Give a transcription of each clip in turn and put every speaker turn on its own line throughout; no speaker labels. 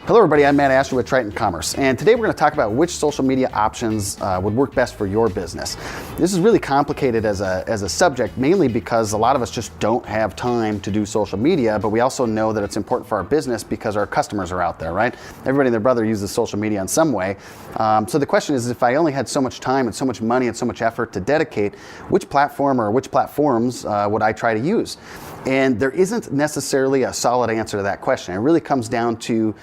Hello everybody, I'm Matt Asher with Triton Commerce, and today we're going to talk about which social media options would work best for your business. This is really complicated as a subject, mainly because a lot of us just don't have time to do social media, but we also know that it's important for our business because our customers are out there, right? Everybody and their brother uses social media in some way. So the question is, if I only had so much time and so much money and so much effort to dedicate, which platform or which platforms would I try to use? And there isn't necessarily a solid answer to that question. It really comes down to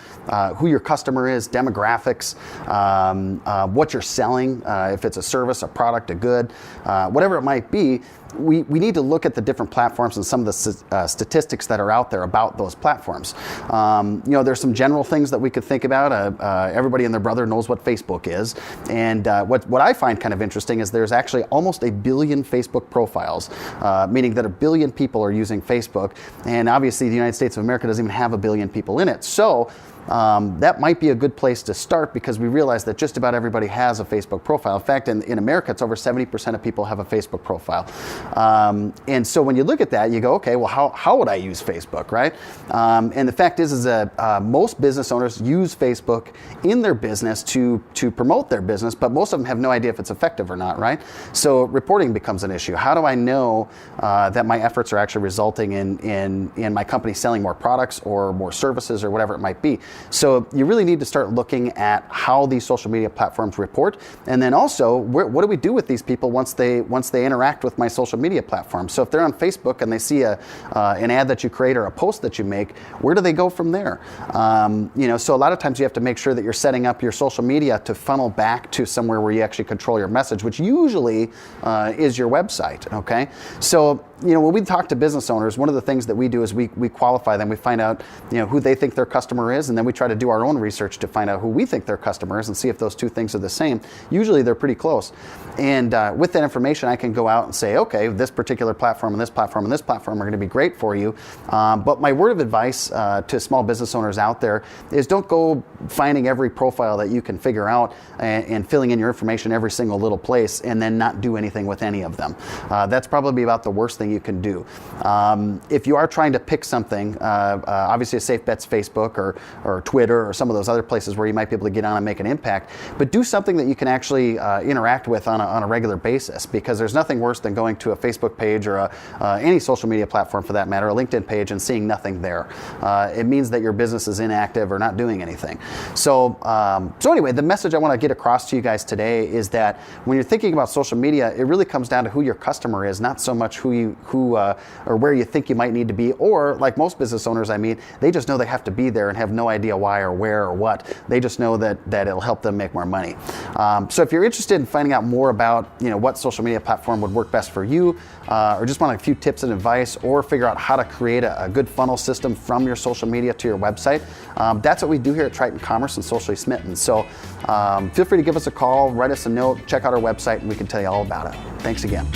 who your customer is, demographics, what you're selling, if it's a service, a product, a good, whatever it might be. We need to look at the different platforms and some of the statistics that are out there about those platforms. There's some general things that we could think about. Everybody and their brother knows what Facebook is. And what I find kind of interesting is there's actually almost 1 billion Facebook profiles, meaning that 1 billion people are using Facebook. And obviously the United States of America doesn't even have 1 billion people in it. So that might be a good place to start because we realize that just about everybody has a Facebook profile. In fact, in America, it's over 70% of people have a Facebook profile. And so when you look at that, you go, okay, well, how would I use Facebook, right? And the fact is that most business owners use Facebook in their business to promote their business, but most of them have no idea if it's effective or not, right? So reporting becomes an issue. How do I know that my efforts are actually resulting in my company selling more products or more services or whatever it might be? So you really need to start looking at how these social media platforms report, and then also what do we do with these people once they interact with my social media platform? So if they're on Facebook and they see an ad that you create or a post that you make, where do they go from there? So a lot of times you have to make sure that you're setting up your social media to funnel back to somewhere where you actually control your message, which usually is your website. Okay, so when we talk to business owners, one of the things that we do is we qualify them. We find out who they think their customer is, and then we try to do our own research to find out who we think their customer is and see if those two things are the same. Usually they're pretty close. And with that information, I can go out and say, okay, this particular platform and this platform and this platform are going to be great for you. But my word of advice to small business owners out there is don't go finding every profile that you can figure out and filling in your information every single little place and then not do anything with any of them. That's probably about the worst thing you can do. If you are trying to pick something, obviously a safe bet's Facebook or Twitter or some of those other places where you might be able to get on and make an impact, but do something that you can actually interact with on a regular basis, because there's nothing worse than going to a Facebook page or any social media platform for that matter, a LinkedIn page, and seeing nothing there. It means that your business is inactive or not doing anything. So anyway, the message I want to get across to you guys today is that when you're thinking about social media, it really comes down to who your customer is, not so much who or where you think you might need to be, or like most business owners I meet, they just know they have to be there and have no idea why or where or what. They just know that it'll help them make more money. So if you're interested in finding out more about what social media platform would work best for you, or just want a few tips and advice, or figure out how to create a good funnel system from your social media to your website, that's what we do here at Triton Commerce and Socially Smitten. So feel free to give us a call, write us a note, check out our website, and we can tell you all about it. Thanks again.